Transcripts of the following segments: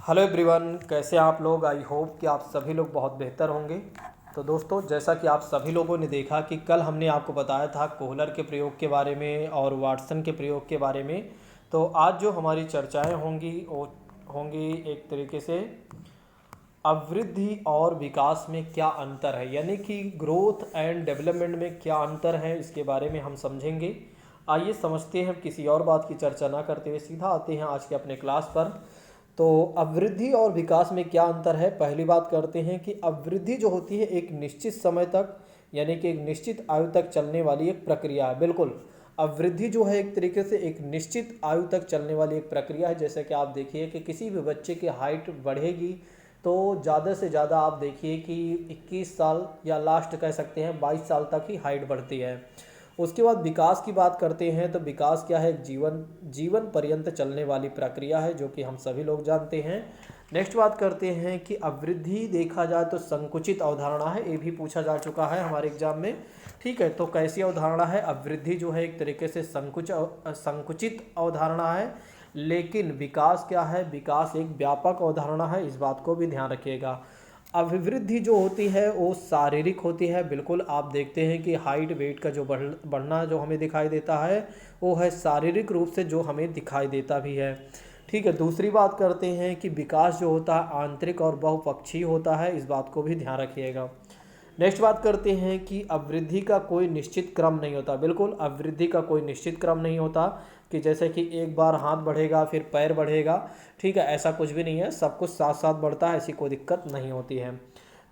Hello everyone, कैसे हैं आप लोग। आई होप कि आप सभी लोग बहुत बेहतर होंगे। तो दोस्तों, जैसा कि आप सभी लोगों ने देखा कि कल हमने आपको बताया था कोहलर के प्रयोग के बारे में और वाटसन के प्रयोग के बारे में। तो आज जो हमारी चर्चाएं होंगी वो होंगी एक तरीके से अभिवृद्धि और विकास में क्या अंतर है, यानी कि ग्रोथ एंड डेवलपमेंट में क्या अंतर है, इसके बारे में हम समझेंगे। आइए समझते हैं, किसी और बात की चर्चा ना करते हुए सीधा आते हैं आज के अपने क्लास पर। तो अभिवृद्धि और विकास में क्या अंतर है, पहली बात करते हैं कि अभिवृद्धि जो होती है एक निश्चित समय तक, यानी कि एक निश्चित आयु तक चलने वाली एक प्रक्रिया है। बिल्कुल, अभिवृद्धि जो है एक तरीके से एक निश्चित आयु तक चलने वाली एक प्रक्रिया है। जैसे कि आप देखिए कि किसी भी बच्चे की हाइट बढ़ेगी तो ज़्यादा से ज़्यादा आप देखिए कि 21 साल या लास्ट कह सकते हैं 22 साल तक ही हाइट बढ़ती है। उसके बाद विकास की बात करते हैं तो विकास क्या है, जीवन पर्यंत चलने वाली प्रक्रिया है, जो कि हम सभी लोग जानते हैं। नेक्स्ट बात करते हैं कि अभिवृद्धि देखा जाए तो संकुचित अवधारणा है, ये भी पूछा जा चुका है हमारे एग्जाम में। ठीक है, तो कैसी अवधारणा है, अभिवृद्धि जो है एक तरीके से संकुचित अवधारणा है। लेकिन विकास क्या है, विकास एक व्यापक अवधारणा है, इस बात को भी ध्यान रखिएगा। अभिवृद्धि जो होती है वो शारीरिक होती है। बिल्कुल, आप देखते हैं कि हाइट वेट का जो बढ़ना जो हमें दिखाई देता है वो है शारीरिक रूप से जो हमें दिखाई देता भी है। ठीक है, दूसरी बात करते हैं कि विकास जो होता है आंतरिक और बहुपक्षीय होता है, इस बात को भी ध्यान रखिएगा। नेक्स्ट बात करते हैं कि अभिवृद्धि का कोई निश्चित क्रम नहीं होता। बिल्कुल, अभिवृद्धि का कोई निश्चित क्रम नहीं होता कि जैसे कि एक बार हाथ बढ़ेगा फिर पैर बढ़ेगा। ठीक है, ऐसा कुछ भी नहीं है, सब कुछ साथ साथ बढ़ता है, ऐसी कोई दिक्कत नहीं होती है।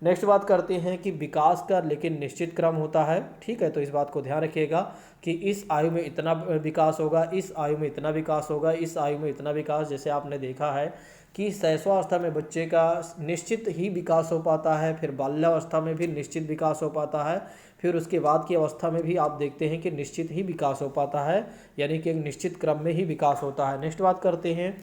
नेक्स्ट बात करते हैं कि विकास का लेकिन निश्चित क्रम होता है। ठीक है, तो इस बात को ध्यान रखिएगा कि इस आयु में इतना विकास होगा, इस आयु में इतना विकास होगा, इस आयु में इतना विकास। जैसे आपने देखा है कि शैशवावस्था में बच्चे का निश्चित ही विकास हो पाता है, फिर बाल्यावस्था में भी निश्चित विकास हो पाता है, फिर उसके बाद की अवस्था में भी आप देखते हैं कि निश्चित ही विकास हो पाता है, यानी कि एक निश्चित क्रम में ही विकास होता है। नेक्स्ट बात करते हैं,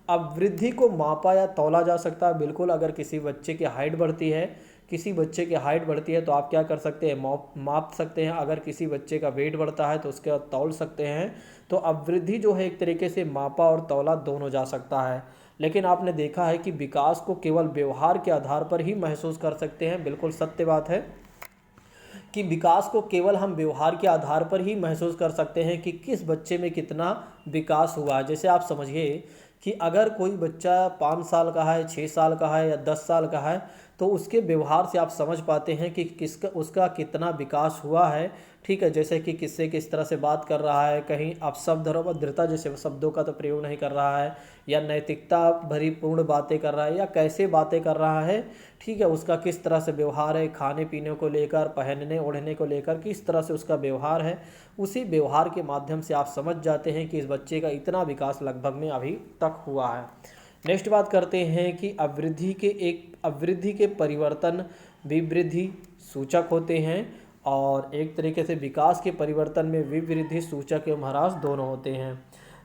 अब वृद्धि को मापा या तौला जा सकता है। बिल्कुल, अगर किसी बच्चे की हाइट बढ़ती है, किसी बच्चे की हाइट बढ़ती है तो आप क्या कर सकते हैं, माप सकते हैं। अगर किसी बच्चे का वेट बढ़ता है तो उसके बाद तौल सकते हैं। तो अब वृद्धि जो है एक तरीके से मापा और तौला दोनों जा सकता है। लेकिन आपने देखा है कि विकास को केवल व्यवहार के आधार पर ही महसूस कर सकते हैं। बिल्कुल सत्य बात है कि विकास को केवल हम व्यवहार के आधार पर ही महसूस कर सकते हैं कि किस बच्चे में कितना विकास हुआ है। जैसे आप समझिए कि अगर कोई बच्चा 5 साल का है, 6 साल का है या 10 साल का है, तो उसके व्यवहार से आप समझ पाते हैं कि किसका उसका कितना विकास हुआ है। ठीक है, जैसे कि किससे किस तरह से बात कर रहा है, कहीं अपशब्द और अभद्रता जैसे शब्दों का तो प्रयोग नहीं कर रहा है, या नैतिकता भरी पूर्ण बातें कर रहा है, या कैसे बातें कर रहा है। ठीक है, उसका किस तरह से व्यवहार है, खाने पीने को लेकर, पहनने ओढ़ने को लेकर किस तरह से उसका व्यवहार है। उसी व्यवहार के माध्यम से आप समझ जाते हैं कि इस बच्चे का इतना विकास लगभग में अभी तक हुआ है। नेक्स्ट बात करते हैं कि अभिवृद्धि के परिवर्तन विवृद्धि सूचक होते हैं, और एक तरीके से विकास के परिवर्तन में विवृद्धि सूचक एवं ह्रास दोनों होते हैं।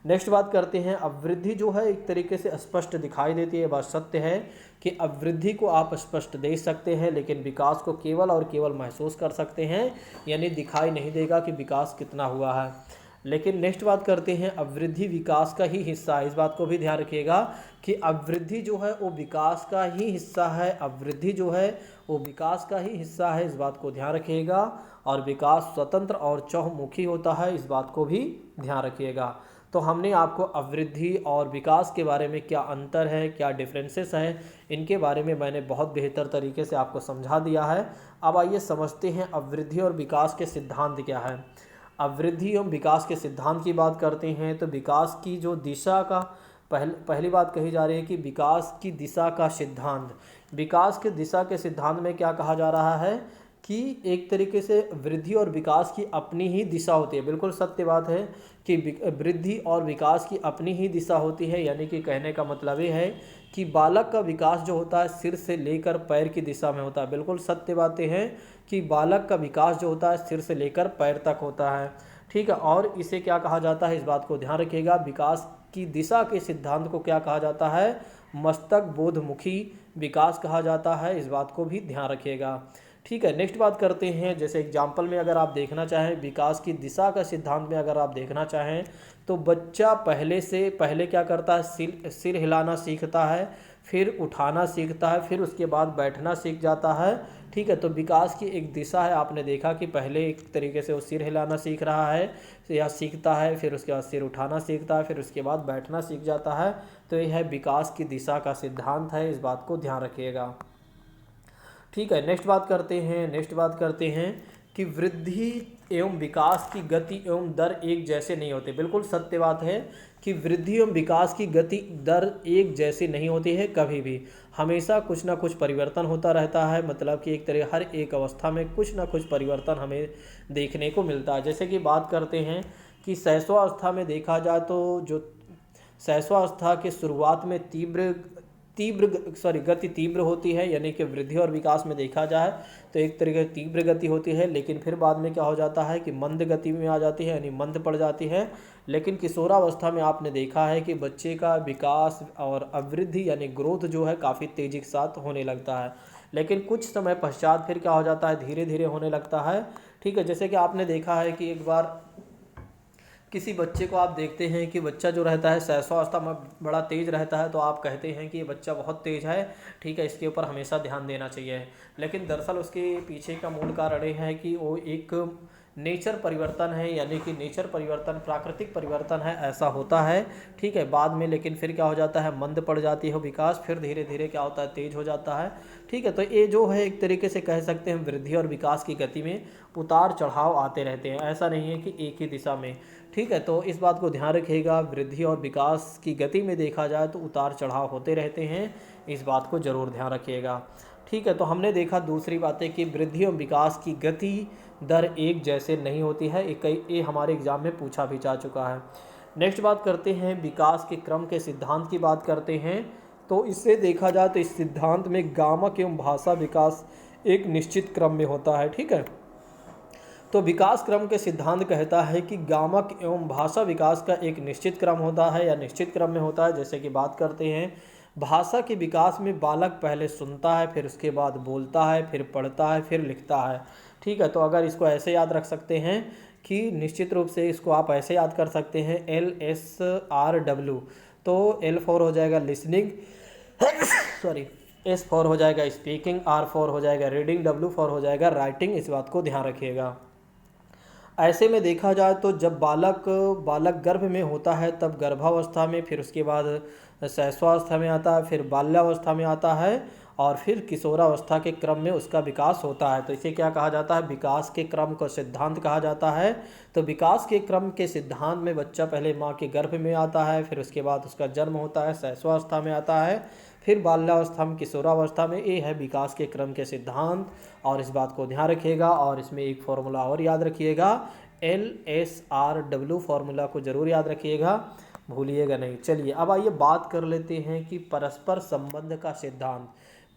नेक्स्ट बात करते हैं, अभिवृद्धि जो है एक तरीके से स्पष्ट दिखाई देती है। बात सत्य है कि अभिवृद्धि को आप स्पष्ट देख सकते हैं, लेकिन विकास को केवल और केवल महसूस कर सकते हैं, यानी दिखाई नहीं देगा कि विकास कितना हुआ है। लेकिन नेक्स्ट बात करते हैं, अभिवृद्धि विकास का ही हिस्सा है। इस बात को भी ध्यान रखिएगा कि अभिवृद्धि जो है वो विकास का ही हिस्सा है। अभिवृद्धि जो है वो विकास का ही हिस्सा है, इस बात को ध्यान रखिएगा। और विकास स्वतंत्र और चहुमुखी होता है, इस बात को भी ध्यान रखिएगा। तो हमने आपको अभिवृद्धि और विकास के बारे में क्या अंतर है, क्या डिफरेंसेस हैं, इनके बारे में मैंने बहुत बेहतर तरीके से आपको समझा दिया है। अब आइए समझते हैं अभिवृद्धि और विकास के सिद्धांत क्या है। अभिवृद्धि एवं विकास के सिद्धांत की बात करते हैं तो विकास की जो दिशा का पहली बात कही जा रही है कि विकास की दिशा का सिद्धांत। विकास के दिशा के सिद्धांत में क्या कहा जा रहा है कि एक तरीके से वृद्धि और विकास की अपनी ही दिशा होती है। बिल्कुल सत्य बात है कि वृद्धि और विकास की अपनी ही दिशा होती है, यानी कि कहने का मतलब ये है कि बालक का विकास जो होता है सिर से लेकर पैर की दिशा में होता है। बिल्कुल सत्य बातें हैं कि बालक का विकास जो होता है सिर से लेकर पैर तक होता है। ठीक है, और इसे क्या कहा जाता है, इस बात को ध्यान रखिएगा। विकास की दिशा के सिद्धांत को क्या कहा जाता है, मस्तक बोधमुखी विकास कहा जाता है, इस बात को भी ध्यान रखिएगा। ठीक है, नेक्स्ट बात करते हैं, जैसे एग्जाम्पल में अगर आप देखना चाहें, विकास की दिशा का सिद्धांत में अगर आप देखना चाहें तो बच्चा पहले क्या करता है, सिर हिलाना सीखता है, फिर उठाना सीखता है, फिर उसके बाद बैठना सीख जाता है। ठीक है, तो विकास की एक दिशा है। आपने देखा कि पहले एक तरीके से वो सिर हिलाना सीख रहा है या सीखता है, फिर उसके बाद सिर उठाना सीखता है, फिर उसके बाद बैठना सीख जाता है। तो यह है विकास की दिशा का सिद्धांत है, इस बात को ध्यान रखिएगा। ठीक है, नेक्स्ट बात करते हैं कि वृद्धि एवं विकास की गति एवं दर एक जैसे नहीं होते। बिल्कुल सत्य बात है कि वृद्धि एवं विकास की गति दर एक जैसी नहीं होती है कभी भी। हमेशा कुछ ना कुछ परिवर्तन होता रहता है, मतलब कि एक तरह हर एक अवस्था में कुछ ना कुछ परिवर्तन हमें देखने को मिलता है। जैसे कि बात करते हैं कि शैशवावस्था में देखा जाए तो जो शैशवावस्था के शुरुआत में गति तीव्र होती है, यानी कि वृद्धि और विकास में देखा जाए तो एक तरीके से तीव्र गति होती है, लेकिन फिर बाद में क्या हो जाता है कि मंद गति में आ जाती है, यानी मंद पड़ जाती है। लेकिन किशोरावस्था में आपने देखा है कि बच्चे का विकास और अवृद्धि यानी ग्रोथ जो है काफ़ी तेज़ी के साथ होने लगता है, लेकिन कुछ समय पश्चात फिर क्या हो जाता है, धीरे धीरे होने लगता है। ठीक है, जैसे कि आपने देखा है कि एक बार किसी बच्चे को आप देखते हैं कि बच्चा जो रहता है शैशवावस्था में बड़ा तेज़ रहता है, तो आप कहते हैं कि ये बच्चा बहुत तेज़ है, ठीक है, इसके ऊपर हमेशा ध्यान देना चाहिए। लेकिन दरअसल उसके पीछे का मूल कारण ये है कि वो एक नेचर परिवर्तन है, यानी कि नेचर परिवर्तन, प्राकृतिक परिवर्तन है, ऐसा होता है। ठीक है, बाद में लेकिन फिर क्या हो जाता है, मंद पड़ जाती है विकास, फिर धीरे धीरे क्या होता है, तेज हो जाता है। ठीक है, तो ये जो है एक तरीके से कह सकते हैं वृद्धि और विकास की गति में उतार चढ़ाव आते रहते हैं, ऐसा नहीं है कि एक ही दिशा में। ठीक है, तो इस बात को ध्यान रखिएगा, वृद्धि और विकास की गति में देखा जाए तो उतार चढ़ाव होते रहते हैं, इस बात को ज़रूर ध्यान रखिएगा। ठीक है, तो हमने देखा दूसरी बात है कि वृद्धि और विकास की गति दर एक जैसे नहीं होती है, ये हमारे एग्जाम में पूछा भी जा चुका है। नेक्स्ट बात करते हैं, विकास के क्रम के सिद्धांत की बात करते हैं। तो इससे देखा जाए तो इस सिद्धांत में गामक एवं भाषा विकास एक निश्चित क्रम में होता है। ठीक है, तो विकास क्रम के सिद्धांत कहता है कि गामक एवं भाषा विकास का एक निश्चित क्रम होता है या निश्चित क्रम में होता है। जैसे कि बात करते हैं, भाषा के विकास में बालक पहले सुनता है, फिर उसके बाद बोलता है, फिर पढ़ता है, फिर लिखता है। ठीक है, तो अगर इसको ऐसे याद रख सकते हैं कि निश्चित रूप से इसको आप ऐसे याद कर सकते हैं LSRW। तो L फॉर हो जाएगा लिसनिंग सॉरी, S फॉर हो जाएगा स्पीकिंग, R फॉर हो जाएगा रीडिंग, W फॉर हो जाएगा राइटिंग, इस बात को ध्यान रखिएगा। ऐसे में देखा जाए तो जब बालक गर्भ में होता है तब गर्भावस्था में, फिर उसके बाद शैशवावस्था में आता है, फिर बाल्यावस्था में आता है, और फिर किशोरावस्था के क्रम में उसका विकास होता है। तो इसे क्या कहा जाता है, विकास के क्रम का सिद्धांत कहा जाता है। तो विकास के क्रम के सिद्धांत में बच्चा पहले माँ के गर्भ में आता है, फिर उसके बाद उसका जन्म होता है, शैशवावस्था में आता है, फिर बाल्यावस्था में, किशोरावस्था में। ये है विकास के क्रम के सिद्धांत, और इस बात को ध्यान रखिएगा। और इसमें एक फॉर्मूला और याद रखिएगा, LSRW फॉर्मूला को जरूर याद रखिएगा, भूलिएगा नहीं। चलिए अब आइए बात कर लेते हैं कि परस्पर संबंध का सिद्धांत,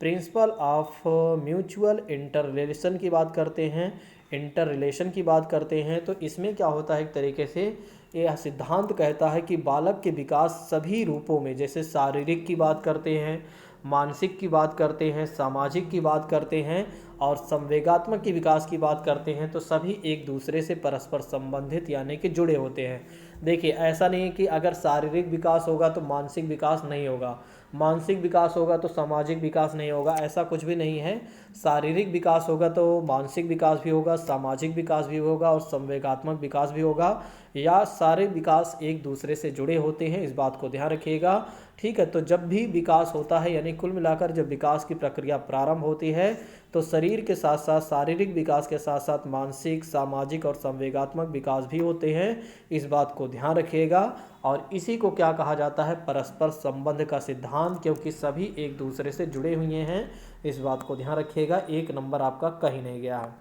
principle of mutual inter relation की बात करते हैं, इंटर रिलेशन की बात करते हैं। तो इसमें क्या होता है, एक तरीके से यह सिद्धांत कहता है कि बालक के विकास सभी रूपों में, जैसे शारीरिक की बात करते हैं, मानसिक की बात करते हैं, सामाजिक की बात करते हैं, और संवेगात्मक की विकास की बात करते हैं, तो सभी एक दूसरे से परस्पर संबंधित यानी कि जुड़े होते हैं। देखिए, ऐसा नहीं है कि अगर शारीरिक विकास होगा तो मानसिक विकास नहीं होगा, मानसिक विकास होगा तो सामाजिक विकास नहीं होगा, ऐसा कुछ भी नहीं है। शारीरिक विकास होगा तो मानसिक विकास भी होगा, सामाजिक विकास भी होगा, और संवेगात्मक विकास भी होगा, या सारे विकास एक दूसरे से जुड़े होते हैं, इस बात को ध्यान रखिएगा। ठीक है, तो जब भी विकास होता है, यानी कुल मिलाकर जब विकास की प्रक्रिया प्रारंभ होती है, तो शरीर के साथ साथ शारीरिक विकास के साथ साथ मानसिक, सामाजिक और संवेगात्मक विकास भी होते हैं, इस बात को ध्यान रखिएगा। और इसी को क्या कहा जाता है, परस्पर संबंध का सिद्धांत, क्योंकि सभी एक दूसरे से जुड़े हुए हैं, इस बात को ध्यान रखिएगा। एक नंबर आपका कहीं नहीं गया है।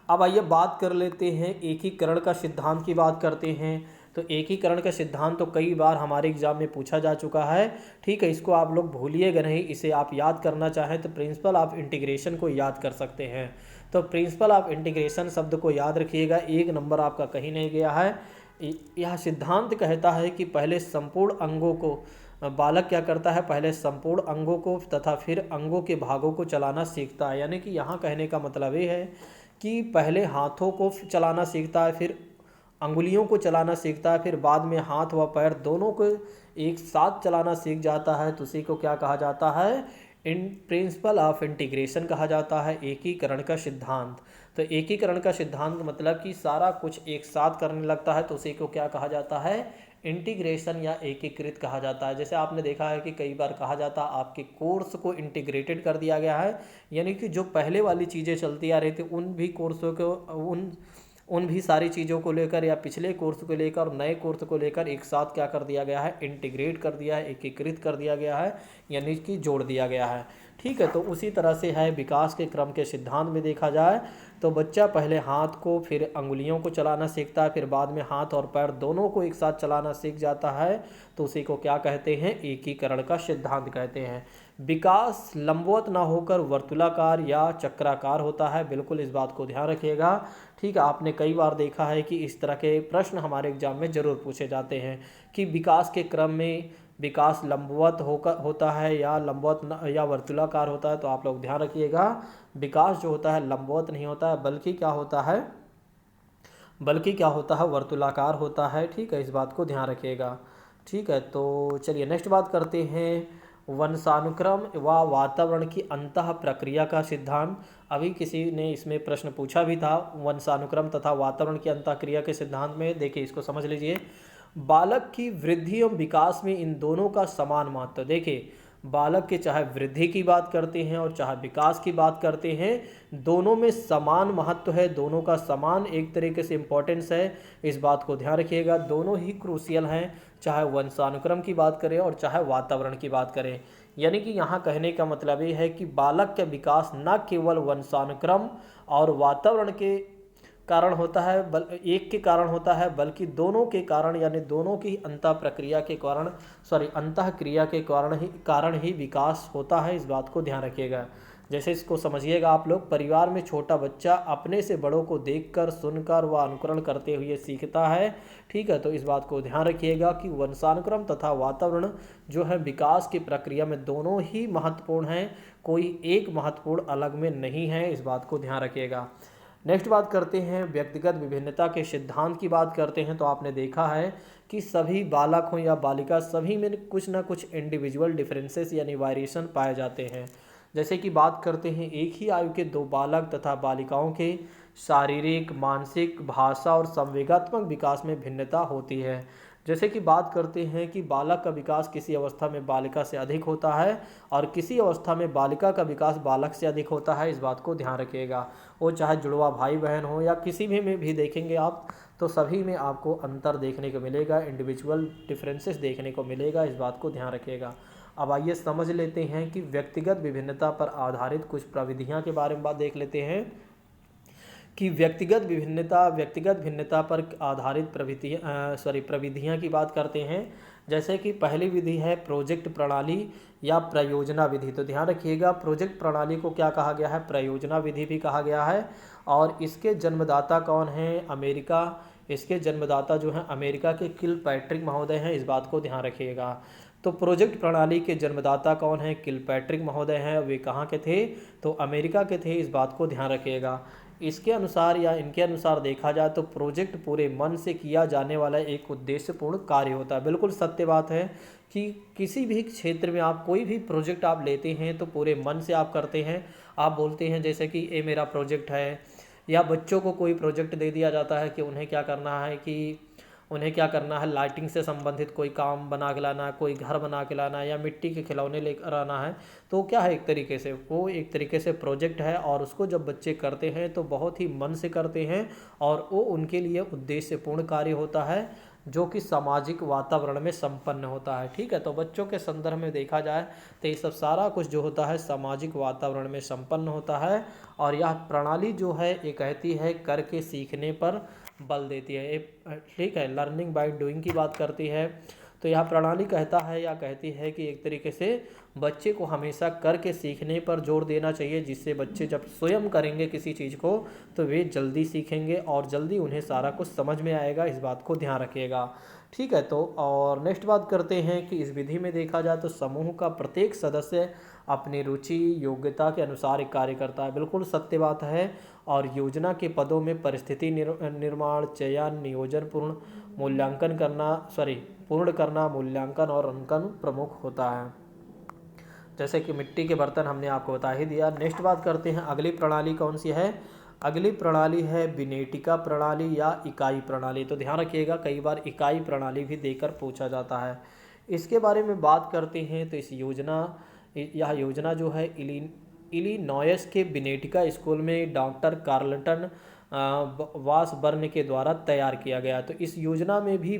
अब आइए बात कर लेते हैं एकीकरण का सिद्धांत की बात करते हैं। तो एकीकरण का सिद्धांत तो कई बार हमारे एग्जाम में पूछा जा चुका है। ठीक है, इसको आप लोग भूलिएगा नहीं, इसे आप याद करना चाहें तो प्रिंसिपल ऑफ इंटीग्रेशन को याद कर सकते हैं। तो प्रिंसिपल ऑफ इंटीग्रेशन शब्द को याद रखिएगा, एक नंबर आपका कहीं नहीं गया है। यह सिद्धांत कहता है कि पहले संपूर्ण अंगों को, बालक क्या करता है, पहले संपूर्ण अंगों को तथा फिर अंगों के भागों को चलाना सीखता है। यानी कि यहाँ कहने का मतलब ये है कि पहले हाथों को चलाना सीखता है, फिर अंगुलियों को चलाना सीखता है, फिर बाद में हाथ व पैर दोनों को एक साथ चलाना सीख जाता है तो उसी को क्या कहा जाता है, इन प्रिंसिपल ऑफ इंटीग्रेशन कहा जाता है, एकीकरण का सिद्धांत। तो एकीकरण का सिद्धांत मतलब कि सारा कुछ एक साथ करने लगता है तो उसी को क्या कहा जाता है, इंटीग्रेशन या एकीकृत कहा जाता है। जैसे आपने देखा है कि कई बार कहा जाता है आपके कोर्स को इंटीग्रेटेड कर दिया गया है, यानी कि जो पहले वाली चीज़ें चलती आ रही थी उन भी कोर्सों को उन भी सारी चीज़ों को लेकर या पिछले कोर्स को लेकर और नए कोर्स को लेकर एक साथ क्या कर दिया गया है, इंटीग्रेट कर दिया है, एकीकृत कर दिया गया है, यानी कि जोड़ दिया गया है। ठीक है, तो उसी तरह से है विकास के क्रम के सिद्धांत में देखा जाए तो बच्चा पहले हाथ को फिर अंगुलियों को चलाना सीखता है, फिर बाद में हाथ और पैर दोनों को एक साथ चलाना सीख जाता है तो उसी को क्या कहते हैं, एकीकरण का सिद्धांत कहते हैं। विकास लंबवत ना होकर वर्तुलाकार या चक्राकार होता है, बिल्कुल इस बात को ध्यान रखिएगा। ठीक है, आपने कई बार देखा है कि इस तरह के प्रश्न हमारे एग्जाम में ज़रूर पूछे जाते हैं कि विकास के क्रम में विकास लंबवत होकर होता है या लंबवत या वर्तुलाकार होता है। तो आप लोग ध्यान रखिएगा, विकास जो होता है लंबवत नहीं होता है बल्कि क्या होता है, वर्तुलाकार होता है। ठीक है, इस बात को ध्यान रखिएगा। ठीक है, तो चलिए नेक्स्ट बात करते हैं वंशानुक्रम व वातावरण की अंतः प्रक्रिया का सिद्धांत। अभी किसी ने इसमें प्रश्न पूछा भी था, वंशानुक्रम तथा वातावरण की अंतः क्रिया के सिद्धांत में। देखिए इसको समझ लीजिए, बालक की वृद्धि एवं विकास में इन दोनों का समान महत्व। देखिए बालक के चाहे वृद्धि की बात करते हैं और चाहे विकास की बात करते हैं, दोनों में समान महत्व है, दोनों का समान एक तरीके से इम्पोर्टेंस है। इस बात को ध्यान रखिएगा, दोनों ही क्रूशियल हैं, चाहे वंशानुक्रम की बात करें और चाहे वातावरण की बात करें। यानी कि यहाँ कहने का मतलब ये है कि बालक का विकास न केवल वंशानुक्रम और वातावरण के कारण होता है एक के कारण होता है, बल्कि दोनों के कारण यानी दोनों की अंतः प्रक्रिया के कारण अंतः क्रिया के कारण ही विकास होता है। इस बात को ध्यान रखिएगा। जैसे इसको समझिएगा आप लोग, परिवार में छोटा बच्चा अपने से बड़ों को देखकर सुनकर व अनुकरण करते हुए सीखता है। ठीक है, तो इस बात को ध्यान रखिएगा कि वंशानुक्रम तथा वातावरण जो है विकास की प्रक्रिया में दोनों ही महत्वपूर्ण हैं, कोई एक महत्वपूर्ण अलग में नहीं है। इस बात को ध्यान रखिएगा। नेक्स्ट बात करते हैं व्यक्तिगत विभिन्नता के सिद्धांत की बात करते हैं। तो आपने देखा है कि सभी बालक हो या बालिका सभी में कुछ ना कुछ इंडिविजुअल डिफरेंसेस यानी वेरिएशन पाए जाते हैं। जैसे कि बात करते हैं एक ही आयु के दो बालक तथा बालिकाओं के शारीरिक, मानसिक, भाषा और संवेगात्मक विकास में भिन्नता होती है। जैसे कि बात करते हैं कि बालक का विकास किसी अवस्था में बालिका से अधिक होता है और किसी अवस्था में बालिका का विकास बालक से अधिक होता है। इस बात को ध्यान रखिएगा। वो चाहे जुड़वा भाई बहन हो या किसी भी में भी देखेंगे आप तो सभी में आपको अंतर देखने को मिलेगा, इंडिविजुअल डिफरेंसेस देखने को मिलेगा। इस बात को ध्यान रखिएगा। अब आइए समझ लेते हैं कि व्यक्तिगत विभिन्नता पर आधारित कुछ प्रविधियां के बारे में बात देख लेते हैं कि व्यक्तिगत भिन्नता पर आधारित प्रविधियां की बात करते हैं। जैसे कि पहली विधि है प्रोजेक्ट प्रणाली या प्रयोजना विधि। तो ध्यान रखिएगा, प्रोजेक्ट प्रणाली को क्या कहा गया है, प्रयोजना विधि भी कहा गया है। और इसके जन्मदाता कौन हैं, अमेरिका। इसके जन्मदाता जो हैं अमेरिका के किलपैट्रिक महोदय हैं। इस बात को ध्यान रखिएगा। तो प्रोजेक्ट प्रणाली के जन्मदाता कौन हैं, किलपैट्रिक महोदय हैं। वे कहाँ के थे, तो अमेरिका के थे। इस बात को ध्यान रखिएगा। इसके अनुसार या इनके अनुसार देखा जाए तो प्रोजेक्ट पूरे मन से किया जाने वाला एक उद्देश्यपूर्ण कार्य होता है। बिल्कुल सत्य बात है कि किसी भी क्षेत्र में आप कोई भी प्रोजेक्ट आप लेते हैं तो पूरे मन से आप करते हैं। आप बोलते हैं जैसे कि ये मेरा प्रोजेक्ट है, या बच्चों को कोई प्रोजेक्ट दे दिया जाता है कि उन्हें क्या करना है, लाइटिंग से संबंधित कोई काम बना के लाना है, कोई घर बना के लाना है या मिट्टी के खिलौने लेकर आना है। तो क्या है, एक तरीके से वो एक तरीके से प्रोजेक्ट है और उसको जब बच्चे करते हैं तो बहुत ही मन से करते हैं और वो उनके लिए उद्देश्यपूर्ण कार्य होता है जो कि सामाजिक वातावरण में संपन्न होता है। ठीक है, तो बच्चों के संदर्भ में देखा जाए तो ये सब सारा कुछ जो होता है सामाजिक वातावरण में संपन्न होता है। और यह प्रणाली जो है ये कहती है करके सीखने पर बल देती है। ठीक है, लर्निंग बाय डूइंग की बात करती है। तो यह प्रणाली कहता है या कहती है कि एक तरीके से बच्चे को हमेशा करके सीखने पर जोर देना चाहिए, जिससे बच्चे जब स्वयं करेंगे किसी चीज़ को तो वे जल्दी सीखेंगे और जल्दी उन्हें सारा कुछ समझ में आएगा। इस बात को ध्यान रखिएगा। ठीक है, तो और नेक्स्ट बात करते हैं कि इस विधि में देखा जाए तो समूह का प्रत्येक सदस्य अपनी रुचि योग्यता के अनुसार एक कार्य करता है। बिल्कुल सत्य बात है। और योजना के पदों में परिस्थिति निर्माण, चयन, नियोजन, पूर्ण करना, मूल्यांकन और अंकन प्रमुख होता है। जैसे कि मिट्टी के बर्तन हमने आपको बता ही दिया। नेक्स्ट बात करते हैं, अगली प्रणाली कौन सी है? अगली प्रणाली है विनेटिका प्रणाली या इकाई प्रणाली। तो ध्यान रखिएगा, कई बार इकाई प्रणाली भी देकर पूछा जाता है। इसके बारे में बात करते हैं तो यह योजना जो है इलिनॉयस के विनेटिका स्कूल में डॉक्टर कार्लटन वासबर्न के द्वारा तैयार किया गया। तो इस योजना में भी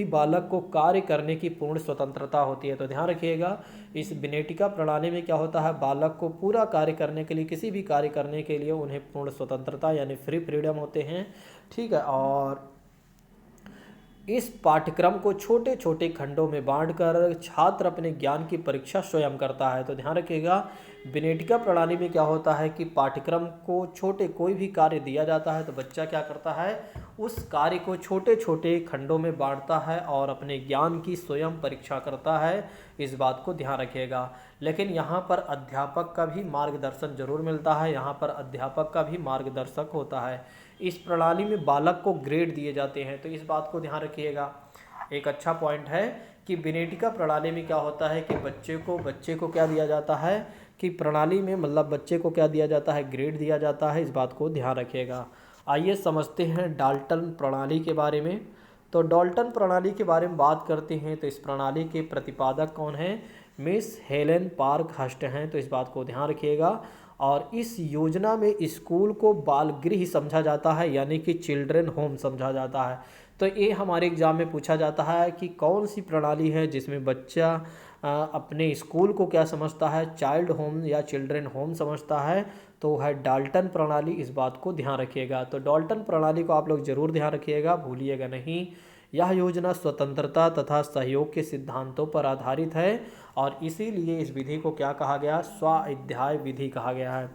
बालक को कार्य करने की पूर्ण स्वतंत्रता होती है। तो ध्यान रखिएगा, इस विनेटिका प्रणाली में क्या होता है, बालक को पूरा कार्य करने के लिए, किसी भी कार्य करने के लिए उन्हें पूर्ण स्वतंत्रता यानी फ्रीडम होते हैं। ठीक है, और इस पाठ्यक्रम को छोटे छोटे खंडों में बांटकर छात्र अपने ज्ञान की परीक्षा स्वयं करता है। तो ध्यान रखिएगा, विनेटिका प्रणाली में क्या होता है कि पाठ्यक्रम को कोई भी कार्य दिया जाता है तो बच्चा क्या करता है, उस कार्य को छोटे छोटे खंडों में बांटता है और अपने ज्ञान की स्वयं परीक्षा करता है। इस बात को ध्यान रखिएगा। लेकिन यहाँ पर अध्यापक का भी मार्गदर्शन जरूर मिलता है, यहाँ पर अध्यापक का भी मार्गदर्शक होता है। इस प्रणाली में बालक को ग्रेड दिए जाते हैं, तो इस बात को ध्यान रखिएगा। एक अच्छा पॉइंट है कि विनेटिका प्रणाली में क्या होता है कि बच्चे को क्या दिया जाता है कि प्रणाली में मतलब बच्चे को क्या दिया जाता है, ग्रेड दिया जाता है। इस बात को ध्यान रखिएगा। आइए समझते हैं डाल्टन प्रणाली के बारे में। तो डाल्टन प्रणाली के बारे में बात करते हैं तो इस प्रणाली के प्रतिपादक कौन हैं, मिस हेलेन पार्क हस्ट हैं। तो इस बात को ध्यान रखिएगा। और इस योजना में स्कूल को बाल गृह समझा जाता है, यानी कि चिल्ड्रन होम समझा जाता है। तो ये हमारे एग्जाम में पूछा जाता है कि कौन सी प्रणाली है जिसमें बच्चा अपने स्कूल को क्या समझता है, चाइल्ड होम या चिल्ड्रन होम समझता है। तो है डाल्टन प्रणाली। इस बात को ध्यान रखिएगा। तो डाल्टन प्रणाली को आप लोग जरूर ध्यान रखिएगा, भूलिएगा नहीं। यह योजना स्वतंत्रता तथा सहयोग के सिद्धांतों पर आधारित है और इसीलिए इस विधि को क्या कहा गया, स्वाध्याय विधि कहा गया है।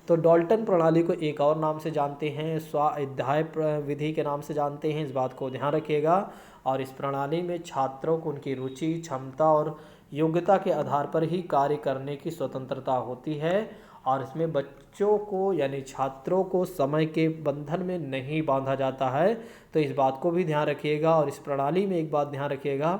तो डाल्टन प्रणाली को एक और नाम से जानते हैं, स्वाध्याय विधि के नाम से जानते हैं। इस बात को ध्यान रखिएगा। और इस प्रणाली में छात्रों को उनकी रुचि, क्षमता और योग्यता के आधार पर ही कार्य करने की स्वतंत्रता होती है और इसमें बच्चों को यानी छात्रों को समय के बंधन में नहीं बांधा जाता है। तो इस बात को भी ध्यान रखिएगा। और इस प्रणाली में एक बात ध्यान रखिएगा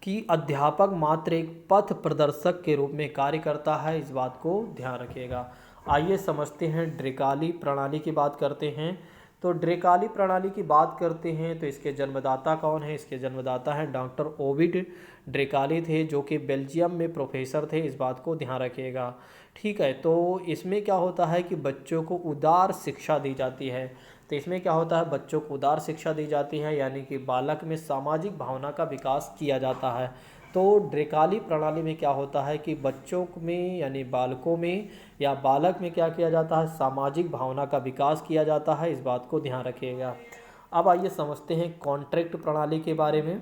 कि अध्यापक मात्र एक पथ प्रदर्शक के रूप में कार्य करता है। इस बात को ध्यान रखिएगा। आइए समझते हैं ड्रेकाली प्रणाली की बात करते हैं। तो ड्रेकाली प्रणाली की बात करते हैं तो इसके जन्मदाता कौन है? इसके जन्मदाता हैं डॉक्टर ओविड ड्रेकाली थे, जो कि बेल्जियम में प्रोफेसर थे। इस बात को ध्यान रखिएगा। ठीक है, तो इसमें क्या होता है कि बच्चों को उदार शिक्षा दी जाती है। तो इसमें क्या होता है, बच्चों को उदार शिक्षा दी जाती है, यानी कि बालक में सामाजिक भावना का विकास किया जाता है। तो ड्रेकाली प्रणाली में क्या होता है कि बच्चों में यानी बालकों में या बालक में क्या किया जाता है, सामाजिक भावना का विकास किया जाता है। इस बात को ध्यान रखिएगा। अब आइए समझते हैं कॉन्ट्रैक्ट प्रणाली के बारे में।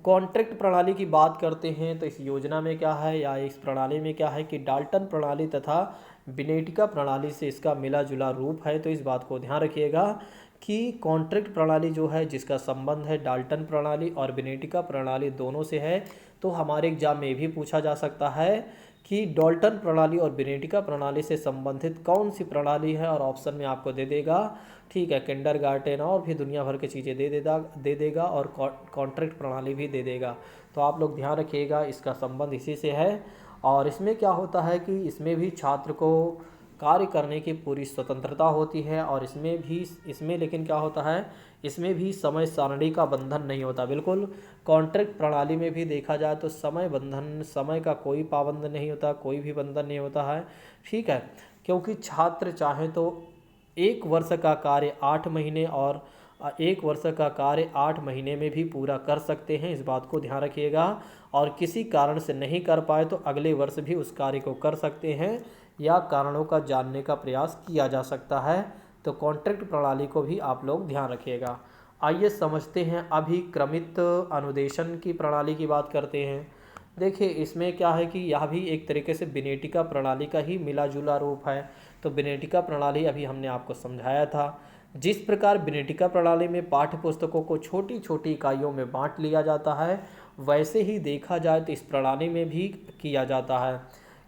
कॉन्ट्रैक्ट प्रणाली की बात करते हैं तो इस योजना में क्या है या इस प्रणाली में क्या है कि डाल्टन प्रणाली तथा विनेटिका प्रणाली से इसका मिला जुला रूप है। तो इस बात को ध्यान रखिएगा कि कॉन्ट्रैक्ट प्रणाली जो है जिसका संबंध है डाल्टन प्रणाली और विनेटिका प्रणाली दोनों से है। तो हमारे एग्जाम में भी पूछा जा सकता है कि डाल्टन प्रणाली और विनेटिका प्रणाली से संबंधित कौन सी प्रणाली है, और ऑप्शन में आपको दे देगा। ठीक है, किंडरगार्टन और भी दुनिया भर की चीज़ें दे देगा और कॉन्ट्रैक्ट प्रणाली भी दे देगा। तो आप लोग ध्यान रखिएगा, इसका संबंध इसी से है। और इसमें क्या होता है कि इसमें भी छात्र को कार्य करने की पूरी स्वतंत्रता होती है और इसमें लेकिन क्या होता है, इसमें भी समय सारणी का बंधन नहीं होता। बिल्कुल कॉन्ट्रैक्ट प्रणाली में भी देखा जाए तो समय का कोई पाबंद नहीं होता, कोई भी बंधन नहीं होता है। ठीक है, क्योंकि छात्र चाहे तो 1 वर्ष का कार्य 8 महीने और 1 वर्ष का कार्य 8 महीने में भी पूरा कर सकते हैं। इस बात को ध्यान रखिएगा। और किसी कारण से नहीं कर पाए तो अगले वर्ष भी उस कार्य को कर सकते हैं या कारणों का जानने का प्रयास किया जा सकता है। तो कॉन्ट्रैक्ट प्रणाली को भी आप लोग ध्यान रखिएगा। आइए समझते हैं अभिक्रमित अनुदेशन की प्रणाली की बात करते हैं। देखिए इसमें क्या है कि यह भी एक तरीके से विनेटिका प्रणाली का ही मिला जुला रूप है। तो विनेटिका प्रणाली अभी हमने आपको समझाया था। जिस प्रकार विनेटिका प्रणाली में पाठ्य पुस्तकों को छोटी छोटी इकाइयों में बांट लिया जाता है, वैसे ही देखा जाए तो इस प्रणाली में भी किया जाता है।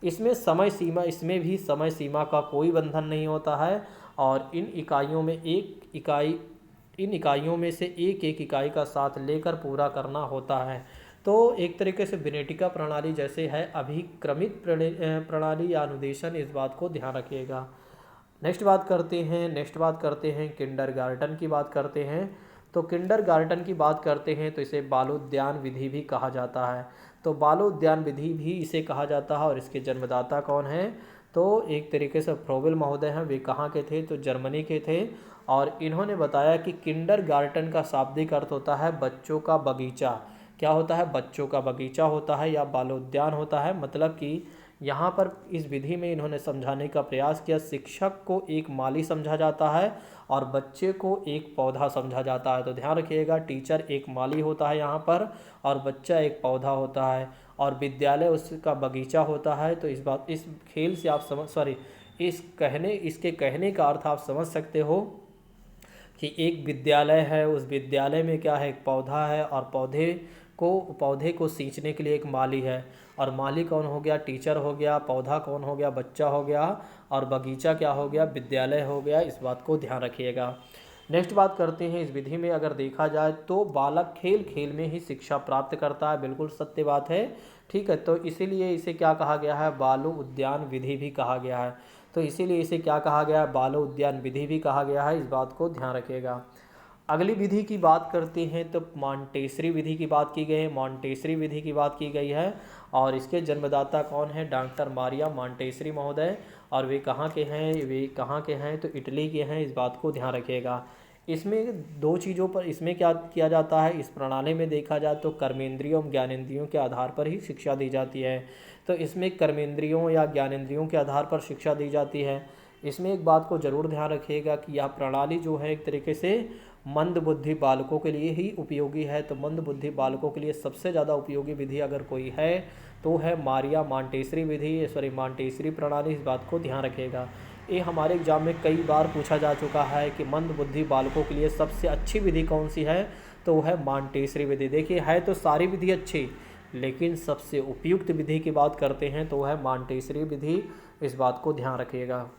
इसमें भी समय सीमा का कोई बंधन नहीं होता है और इन इकाइयों में इन इकाइयों में से एक एक इकाई का साथ लेकर पूरा करना होता है। तो एक तरीके से विनेटिका प्रणाली जैसे है अभिक्रमित प्रणाली या अनुदेशन, इस बात को ध्यान रखिएगा। नेक्स्ट बात करते हैं किंडरगार्टन की बात करते हैं। तो किंडरगार्टन की बात करते हैं तो इसे बालोद्यान विधि भी कहा जाता है। तो बालोद्यान विधि भी इसे कहा जाता है। और इसके जन्मदाता कौन हैं? तो एक तरीके से फ्रोबेल महोदय हैं। वे कहाँ के थे? तो जर्मनी के थे। और इन्होंने बताया कि किंडरगार्टन का शाब्दिक अर्थ होता है बच्चों का बगीचा। क्या होता है? बच्चों का बगीचा होता है या बालोद्यान होता है। मतलब कि यहाँ पर इस विधि में इन्होंने समझाने का प्रयास किया, शिक्षक को एक माली समझा जाता है और बच्चे को एक पौधा समझा जाता है। तो ध्यान रखिएगा, टीचर एक माली होता है यहाँ पर और बच्चा एक पौधा होता है और विद्यालय उसका बगीचा होता है। तो इस खेल से आप इसके कहने का अर्थ आप समझ सकते हो कि एक विद्यालय है, उस विद्यालय में क्या है? एक पौधा है और पौधे को सींचने के लिए एक माली है। और माली कौन हो गया? टीचर हो गया। पौधा कौन हो गया? बच्चा हो गया। और बगीचा क्या हो गया? विद्यालय हो गया। इस बात को ध्यान रखिएगा। नेक्स्ट बात करते हैं, इस विधि में अगर देखा जाए तो बालक खेल खेल में ही शिक्षा प्राप्त करता है। बिल्कुल सत्य बात है। ठीक है, तो इसीलिए इसे क्या कहा गया है? बालो उद्यान विधि भी कहा गया है। तो इसीलिए इसे क्या कहा गया है? बालो उद्यान विधि भी कहा गया है। इस बात को ध्यान रखिएगा। अगली विधि की बात करते हैं तो मॉन्टेसरी विधि की बात की गई है। मॉन्टेसरी विधि की बात की गई है और इसके जन्मदाता कौन है? डॉक्टर मारिया मॉन्टेसरी महोदय। और वे कहाँ के हैं? तो इटली के हैं। इस बात को ध्यान रखिएगा। इसमें दो चीज़ों पर इसमें क्या किया जाता है? इस प्रणाली में देखा जाए तो कर्मेंद्रियों एवं ज्ञानेंद्रियों के आधार पर ही शिक्षा दी जाती है। तो इसमें कर्मेंद्रियों या ज्ञानेंद्रियों के आधार पर शिक्षा दी जाती है। इसमें एक बात को ज़रूर ध्यान रखिएगा कि यह प्रणाली जो है एक तरीके से मंद बुद्धि बालकों के लिए ही उपयोगी है। तो मंद बुद्धि बालकों के लिए सबसे ज़्यादा उपयोगी विधि अगर कोई है तो है मारिया मॉन्टेसरी प्रणाली। इस बात को ध्यान रखिएगा। ये हमारे एग्जाम में कई बार पूछा जा चुका है कि मंद बुद्धि बालकों के लिए सबसे अच्छी विधि कौन सी है? तो वो है मॉन्टेसरी विधि। देखिए, है तो सारी विधि अच्छी, लेकिन सबसे उपयुक्त विधि की बात करते हैं तो वह है मॉन्टेसरी विधि। इस बात को ध्यान रखिएगा।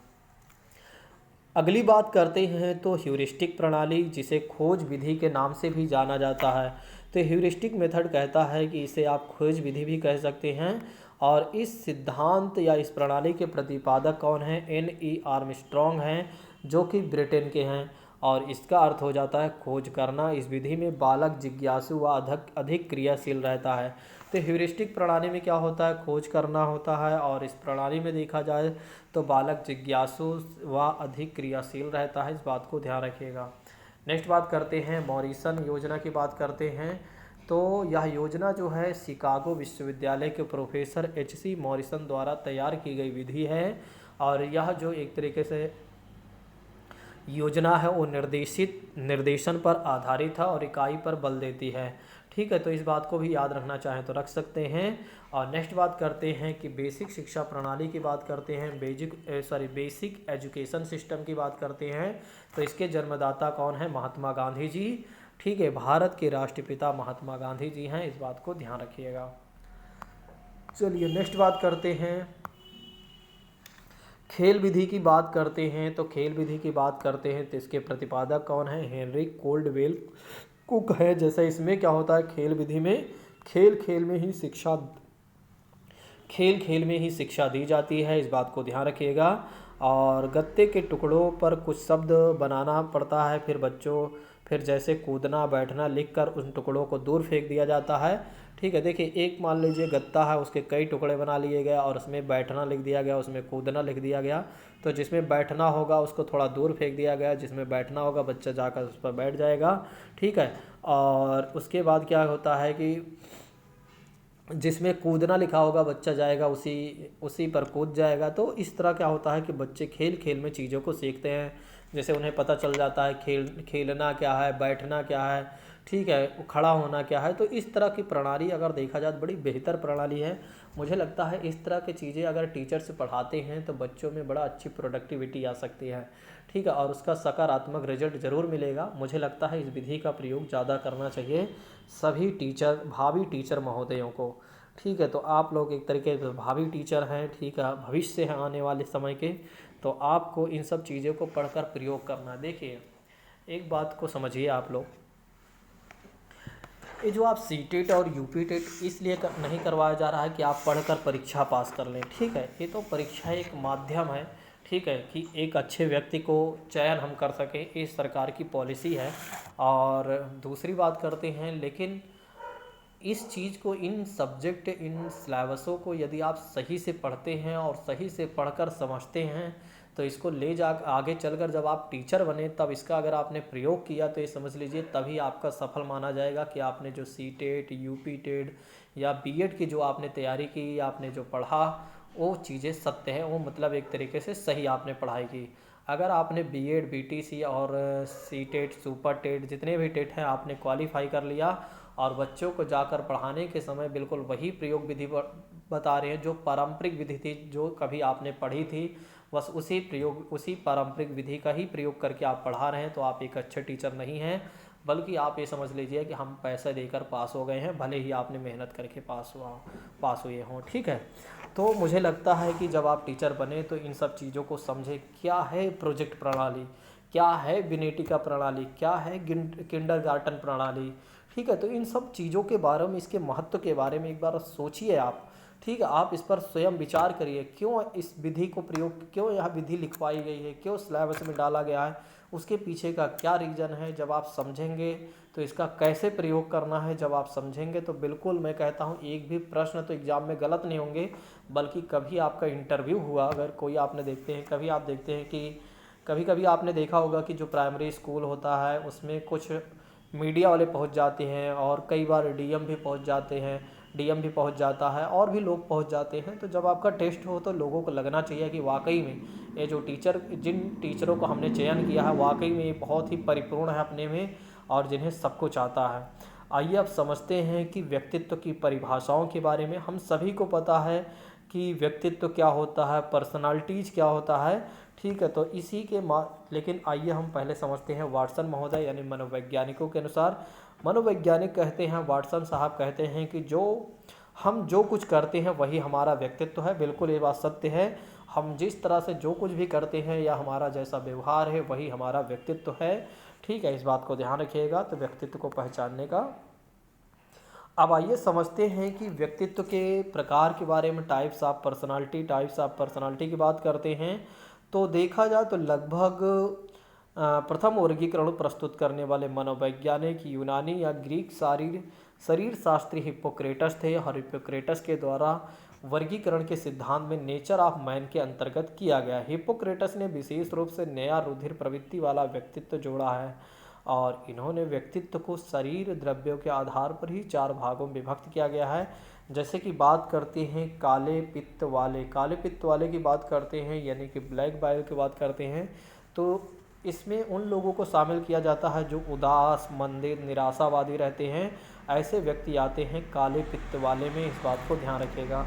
अगली बात करते हैं तो ह्यूरिस्टिक प्रणाली, जिसे खोज विधि के नाम से भी जाना जाता है। तो ह्यूरिस्टिक मेथड कहता है कि इसे आप खोज विधि भी कह सकते हैं। और इस सिद्धांत या इस प्रणाली के प्रतिपादक कौन हैं? N.E. आर्मस्ट्रॉन्ग हैं, जो कि ब्रिटेन के हैं। और इसका अर्थ हो जाता है खोज करना। इस विधि में बालक जिज्ञासु व अधिक क्रियाशील रहता है। तो ह्यूरिस्टिक प्रणाली में क्या होता है? खोज करना होता है। और इस प्रणाली में देखा जाए तो बालक जिज्ञासु व अधिक क्रियाशील रहता है। इस बात को ध्यान रखिएगा। नेक्स्ट बात करते हैं, मॉरिसन योजना की बात करते हैं। तो यह योजना जो है शिकागो विश्वविद्यालय के प्रोफेसर H.C. मॉरिसन द्वारा तैयार की गई विधि है। और यह जो एक तरीके से योजना है वो निर्देशन पर आधारित है और इकाई पर बल देती है। ठीक है, तो इस बात को भी याद रखना चाहें तो रख सकते हैं। और नेक्स्ट बात करते हैं कि बेसिक शिक्षा प्रणाली की बात करते हैं। बेसिक एजुकेशन सिस्टम की बात करते हैं। तो इसके जन्मदाता कौन है? महात्मा गांधी जी। ठीक है, भारत के राष्ट्रपिता महात्मा गांधी जी हैं। इस बात को ध्यान रखिएगा। चलिए नेक्स्ट बात करते हैं, खेल विधि की बात करते हैं। तो खेल विधि की बात करते हैं तो इसके प्रतिपादक कौन है? हेनरी कोल्डवेल कुक है। जैसे इसमें क्या होता है? खेल विधि में खेल खेल में ही शिक्षा दी जाती है। इस बात को ध्यान रखिएगा। और गत्ते के टुकड़ों पर कुछ शब्द बनाना पड़ता है, फिर जैसे कूदना, बैठना लिखकर उन टुकड़ों को दूर फेंक दिया जाता है। ठीक है, देखिए, एक मान लीजिए गत्ता है, उसके कई टुकड़े बना लिए गए और उसमें बैठना लिख दिया गया, उसमें कूदना लिख दिया गया। तो जिसमें बैठना होगा उसको थोड़ा दूर फेंक दिया गया, जिसमें बैठना होगा बच्चा जाकर उस पर बैठ जाएगा। ठीक है, और उसके बाद क्या होता है कि जिसमें कूदना लिखा होगा बच्चा जाएगा उसी पर कूद जाएगा। तो इस तरह क्या होता है कि बच्चे खेल खेल में चीज़ों को सीखते हैं। जैसे उन्हें पता चल जाता है खेलना क्या है, बैठना क्या है, ठीक है, खड़ा होना क्या है। तो इस तरह की प्रणाली अगर देखा जाए तो बड़ी बेहतर प्रणाली है। मुझे लगता है इस तरह की चीज़ें अगर टीचर से पढ़ाते हैं तो बच्चों में बड़ा अच्छी प्रोडक्टिविटी आ सकती है। ठीक है, और उसका सकारात्मक रिजल्ट ज़रूर मिलेगा। मुझे लगता है इस विधि का प्रयोग ज़्यादा करना चाहिए सभी भावी टीचर महोदयों को। ठीक है, तो आप लोग एक तरीके से भावी टीचर हैं। ठीक है, भविष्य है आने वाले समय के, तो आपको इन सब चीज़ों को पढ़कर प्रयोग करना। देखिए, एक बात को समझिए आप लोग, ये जो आप सीटेट और यूपीटेट इसलिए नहीं करवाया जा रहा है कि आप पढ़कर परीक्षा पास कर लें, ठीक है। ये तो परीक्षा एक माध्यम है, ठीक है, कि एक अच्छे व्यक्ति को चयन हम कर सकें, ये सरकार की पॉलिसी है। और दूसरी बात करते हैं, लेकिन इस चीज़ को, इन सब्जेक्ट, इन सिलेबसों को यदि आप सही से पढ़ते हैं और सही से पढ़कर समझते हैं तो इसको ले जा आगे चलकर जब आप टीचर बने तब इसका अगर आपने प्रयोग किया तो ये समझ लीजिए तभी आपका सफल माना जाएगा कि आपने जो सीटेट, यूपीटेट या बीएड की जो आपने तैयारी की, आपने जो पढ़ा, वो चीज़ें सत्य है, वो मतलब एक तरीके से सही आपने पढ़ाई की। अगर आपने बीएड, बीटीसी और सीटेट, सुपर टेट, जितने भी टेट हैं आपने क्वालिफाई कर लिया और बच्चों को जाकर पढ़ाने के समय बिल्कुल वही प्रयोग विधि बता रहे हैं जो पारंपरिक विधि थी, जो कभी आपने पढ़ी थी, बस उसी पारंपरिक विधि का ही प्रयोग करके आप पढ़ा रहे हैं, तो आप एक अच्छे टीचर नहीं हैं, बल्कि आप ये समझ लीजिए कि हम पैसे देकर पास हो गए हैं, भले ही आपने मेहनत करके पास हुए हों, ठीक है। तो मुझे लगता है कि जब आप टीचर बने तो इन सब चीज़ों को समझे, क्या है प्रोजेक्ट प्रणाली, क्या है विनेटिका प्रणाली, क्या है किंडरगार्टन प्रणाली, ठीक है। तो इन सब चीज़ों के बारे में, इसके महत्व के बारे में एक बार सोचिए आप, ठीक है। आप इस पर स्वयं विचार करिए, क्यों इस विधि को प्रयोग, क्यों यह विधि लिखवाई गई है, क्यों सिलेबस में डाला गया है, उसके पीछे का क्या रीज़न है। जब आप समझेंगे तो इसका कैसे प्रयोग करना है, जब आप समझेंगे तो बिल्कुल मैं कहता हूँ एक भी प्रश्न तो एग्ज़ाम में गलत नहीं होंगे, बल्कि कभी आपका इंटरव्यू हुआ, अगर कोई आपने देखते हैं, कभी आप देखते हैं कि कभी कभी आपने देखा होगा कि जो प्राइमरी स्कूल होता है उसमें कुछ मीडिया वाले पहुंच जाते हैं और कई बार डीएम भी पहुंच जाते हैं, डीएम भी पहुंच जाता है और भी लोग पहुंच जाते हैं। तो जब आपका टेस्ट हो तो लोगों को लगना चाहिए कि वाकई में ये जो जिन टीचरों को हमने चयन किया है वाकई में ये बहुत ही परिपूर्ण है अपने में और जिन्हें सब कुछ आता है। आइए अब समझते हैं कि व्यक्तित्व की परिभाषाओं के बारे में। हम सभी को पता है कि व्यक्तित्व क्या होता है, पर्सनालिटीज़ क्या होता है, ठीक है। तो इसी के लेकिन आइए हम पहले समझते हैं वाटसन महोदय यानी मनोवैज्ञानिकों के अनुसार। मनोवैज्ञानिक कहते हैं, वाटसन साहब कहते हैं कि हम जो कुछ करते हैं वही हमारा व्यक्तित्व है। बिल्कुल ये बात सत्य है। हम जिस तरह से जो कुछ भी करते हैं या हमारा जैसा व्यवहार है वही हमारा व्यक्तित्व है, ठीक है। इस बात को ध्यान रखिएगा। तो व्यक्तित्व को पहचानने का, अब आइए समझते हैं कि व्यक्तित्व के प्रकार के बारे में। टाइप्स ऑफ पर्सनालिटी की बात करते हैं तो देखा जाए तो लगभग प्रथम वर्गीकरण प्रस्तुत करने वाले मनोवैज्ञानिक यूनानी या ग्रीक शरीर शास्त्री हिप्पोक्रेटस थे और हिप्पोक्रेटस के द्वारा वर्गीकरण के सिद्धांत में नेचर ऑफ मैन के अंतर्गत किया गया। हिप्पोक्रेटस ने विशेष रूप से नया रुधिर प्रवृत्ति वाला व्यक्तित्व जोड़ा है और इन्होंने व्यक्तित्व को शरीर द्रव्यों के आधार पर ही 4 भागों में विभक्त किया गया है। जैसे कि बात करते हैं काले पित्त वाले की बात करते हैं, यानी कि ब्लैक बाइल की बात करते हैं, तो इसमें उन लोगों को शामिल किया जाता है जो उदास, मंदिर, निराशावादी रहते हैं। ऐसे व्यक्ति आते हैं काले पित्त वाले में, इस बात को ध्यान रखिएगा।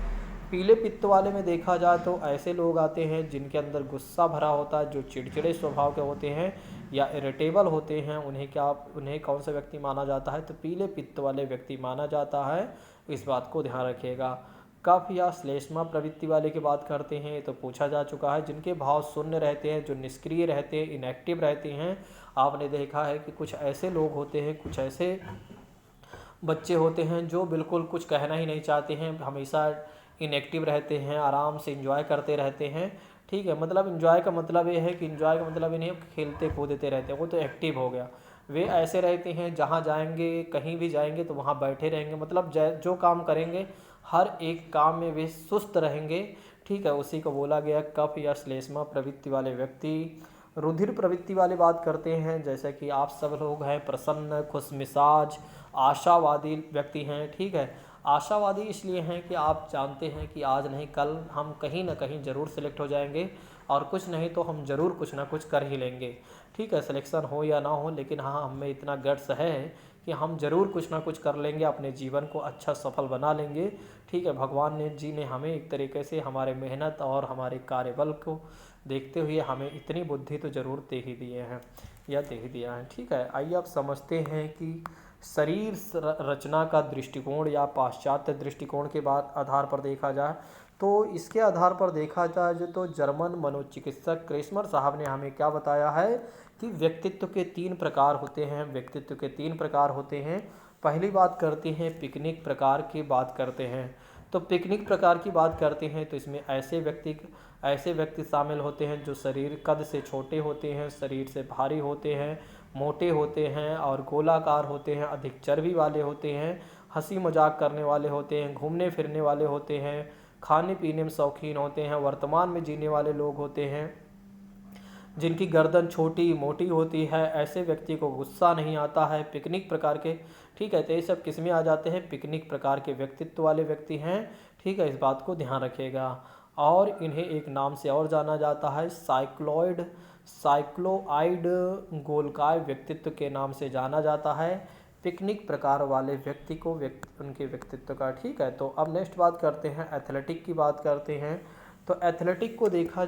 पीले पित्त वाले में देखा जाए तो ऐसे लोग आते हैं जिनके अंदर गुस्सा भरा होता है, जो चिड़चिड़े स्वभाव के होते हैं या इरिटेबल होते हैं। उन्हें कौन सा व्यक्ति माना जाता है, तो पीले पित्त वाले व्यक्ति माना जाता है, इस बात को ध्यान रखिएगा। कफ या श्लेष्मा प्रवृत्ति वाले की बात करते हैं तो पूछा जा चुका है, जिनके भाव शून्य रहते हैं, जो निष्क्रिय रहते हैं, इनएक्टिव रहते हैं। आपने देखा है कि कुछ ऐसे लोग होते हैं, कुछ ऐसे बच्चे होते हैं जो बिल्कुल कुछ कहना ही नहीं चाहते हैं, हमेशा इनएक्टिव रहते हैं, आराम से एंजॉय करते रहते हैं, ठीक है। मतलब एंजॉय का मतलब ये है कि एंजॉय का मतलब इन्हें खेलते कूदते रहते हैं, वो तो एक्टिव हो गया। वे ऐसे रहते हैं जहाँ जाएंगे, कहीं भी जाएंगे तो वहाँ बैठे रहेंगे, मतलब जो काम करेंगे हर एक काम में वे सुस्त रहेंगे, ठीक है। उसी को बोला गया कफ या श्लेष्मा प्रवृत्ति वाले व्यक्ति। रुधिर प्रवृत्ति वाले बात करते हैं, जैसे कि आप सब लोग हैं प्रसन्न, खुशमिजाज, आशावादी व्यक्ति हैं, ठीक है। आशावादी इसलिए हैं कि आप जानते हैं कि आज नहीं कल हम कहीं ना कहीं ज़रूर सेलेक्ट हो जाएंगे और कुछ नहीं तो हम ज़रूर कुछ ना कुछ कर ही लेंगे, ठीक है। सिलेक्शन हो या ना हो, लेकिन हाँ हमें इतना गट्स है कि हम ज़रूर कुछ ना कुछ कर लेंगे, अपने जीवन को अच्छा सफल बना लेंगे, ठीक है। भगवान जी ने हमें एक तरीके से हमारे मेहनत और हमारे कार्यबल को देखते हुए हमें इतनी बुद्धि तो ज़रूर दे ही दिए हैं या दे ही दिया है, ठीक है। आइए आप समझते हैं कि शरीर रचना का दृष्टिकोण या पाश्चात्य दृष्टिकोण के बाद आधार पर देखा जाए तो इसके आधार पर देखा जाए जो तो जर्मन मनोचिकित्सक क्रेस्मर साहब ने हमें क्या बताया है कि व्यक्तित्व के 3 प्रकार होते हैं। व्यक्तित्व के 3 प्रकार होते हैं। पहली बात करते हैं पिकनिक प्रकार की बात करते हैं। तो पिकनिक प्रकार की बात करते हैं तो इसमें ऐसे व्यक्ति शामिल होते हैं जो शरीर कद से छोटे होते हैं, शरीर से भारी होते हैं, मोटे होते हैं और गोलाकार होते हैं, अधिक चर्बी वाले होते हैं, हंसी मजाक करने वाले होते हैं, घूमने फिरने वाले होते हैं, खाने पीने में शौकीन होते हैं, वर्तमान में जीने वाले लोग होते हैं, जिनकी गर्दन छोटी मोटी होती है। ऐसे व्यक्ति को गुस्सा नहीं आता है। पिकनिक प्रकार के, ठीक है, तो ये सब किस में आ जाते हैं, पिकनिक प्रकार के व्यक्तित्व वाले व्यक्ति हैं। ठीक है, इस बात को ध्यान रखिएगा। और इन्हें एक नाम से और जाना जाता है, साइक्लोआइड गोलकाय व्यक्तित्व के नाम से जाना जाता है पिकनिक प्रकार वाले व्यक्ति को, उनके व्यक्तित्व का। ठीक है, तो अब नेक्स्ट बात करते हैं, एथलेटिक की बात करते हैं। तो एथलेटिक को देखा